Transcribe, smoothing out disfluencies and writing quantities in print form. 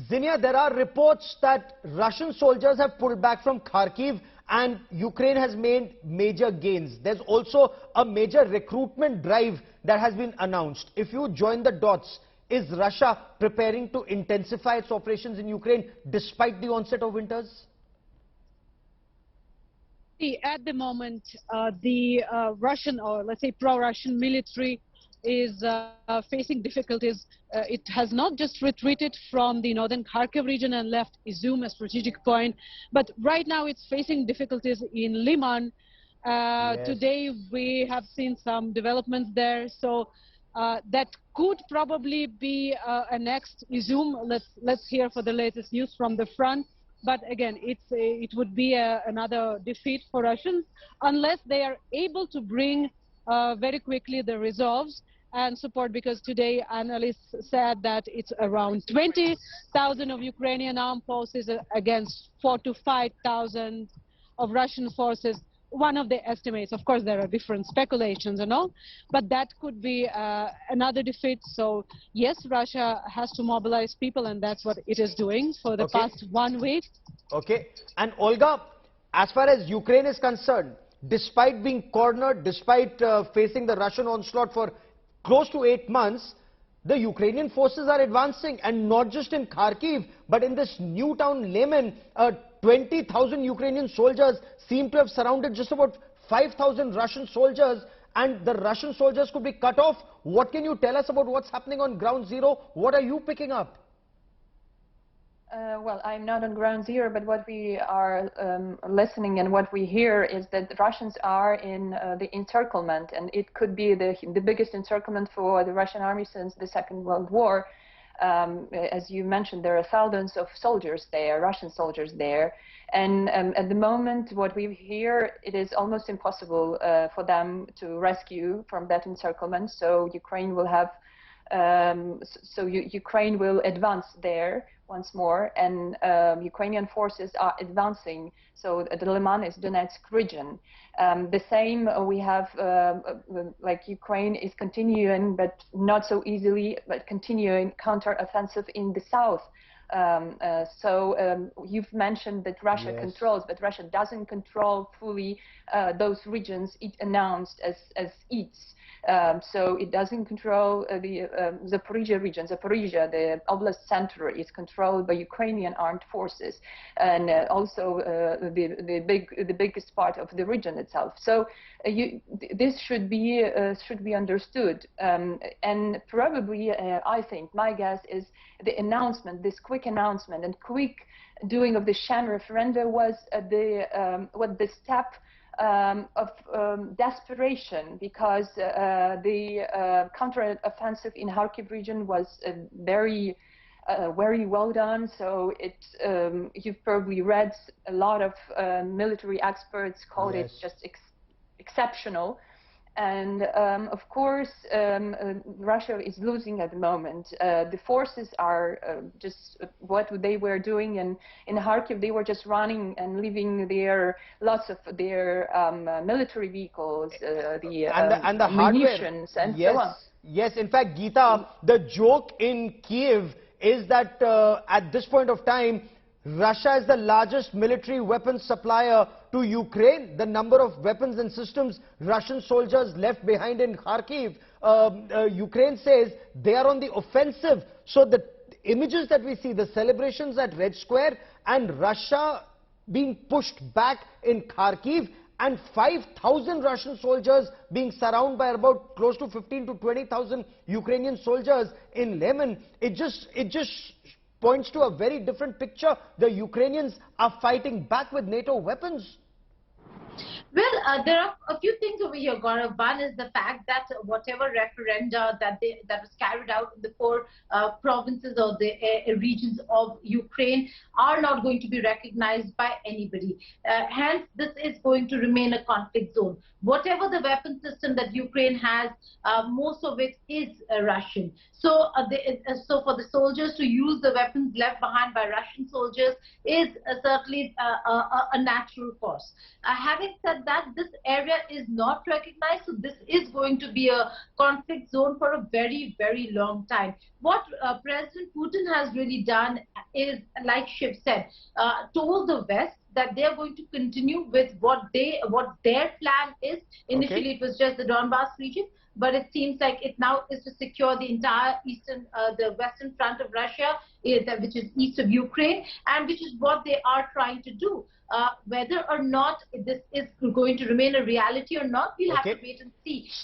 Zinia, there are reports that Russian soldiers have pulled back from Kharkiv and Ukraine has made major gains. There's also a major recruitment drive that has been announced. If you join the dots, is Russia preparing to intensify its operations in Ukraine despite the onset of winters? At the moment, the Russian, or let's say pro-Russian military is facing difficulties. It has not just retreated from the northern Kharkiv region and left Izum, a strategic point, but right now it's facing difficulties in Lyman. Yes. Today we have seen some developments there, so that could probably be a next Izum. Let's hear for the latest news from the front. But again, it would be another defeat for Russians unless they are able to bring very quickly the resolves and support, because today analysts said that it's around 20,000 of Ukrainian armed forces against 4,000 to 5,000 of Russian forces. One of the estimates, of course, there are different speculations and all, but that could be another defeat. So yes, Russia has to mobilize people, and that's what it is doing for the past 1 week. Okay. And Olga, as far as Ukraine is concerned, despite being cornered, despite facing the Russian onslaught for close to 8 months, the Ukrainian forces are advancing, and not just in Kharkiv, but in this new town, Lyman. 20,000 Ukrainian soldiers seem to have surrounded just about 5,000 Russian soldiers, and the Russian soldiers could be cut off. What can you tell us about what's happening on ground zero? What are you picking up? Well, I'm not on ground zero, but what we are listening and what we hear is that the Russians are in the encirclement, and it could be the biggest encirclement for the Russian army since the Second World War. As you mentioned, there are thousands of soldiers there, Russian soldiers there, and at the moment what we hear, it is almost impossible for them to rescue from that encirclement. So Ukraine will have, Ukraine will advance there once more, and Ukrainian forces are advancing. So the Lyman is Donetsk region. The same we have, like Ukraine is continuing, but not so easily, but continuing counter-offensive in the south. You've mentioned that Russia controls, but Russia doesn't control fully those regions it announced as its. So it doesn't control the Zaporizhia region. Zaporizhia, the oblast center, is controlled by Ukrainian armed forces, and also the biggest part of the region itself. So this should be understood, and probably I think my guess is the announcement, this quick announcement and quick doing of the sham referenda was the step of desperation, because the counter-offensive in Kharkiv region was very well done. So you've probably read a lot of military experts called it just exceptional. And of course, Russia is losing at the moment. The forces are just what they were doing, and in Kharkiv they were just running and leaving lots of their military vehicles, the munitions, and so on. Yes, in fact, Geeta, the joke in Kiev is that at this point of time, Russia is the largest military weapons supplier to Ukraine. The number of weapons and systems Russian soldiers left behind in Kharkiv, Ukraine says they are on the offensive. So the images that we see, the celebrations at Red Square, and Russia being pushed back in Kharkiv, and 5,000 Russian soldiers being surrounded by about close to 15,000 to 20,000 Ukrainian soldiers in Lyman, it just points to a very different picture. The Ukrainians are fighting back with NATO weapons. Well, there are a few things over here, Gaurav. One is the fact that whatever referenda that was carried out in the 4 provinces or the regions of Ukraine are not going to be recognized by anybody. Hence, this is going to remain a conflict zone. Whatever the weapon system that Ukraine has, most of it is Russian. So, for the soldiers to use the weapons left behind by Russian soldiers is certainly a natural course. Having said that, this area is not recognized, so this is going to be a conflict zone for a very, very long time. What President Putin has really done is, like Shiv said, told the West that they are going to continue with what their plan is. Initially, it was just the Donbas region, but it seems like it now is to secure the entire the western front of Russia, which is east of Ukraine, and which is what they are trying to do. Whether or not this is going to remain a reality or not, we'll have to wait and see.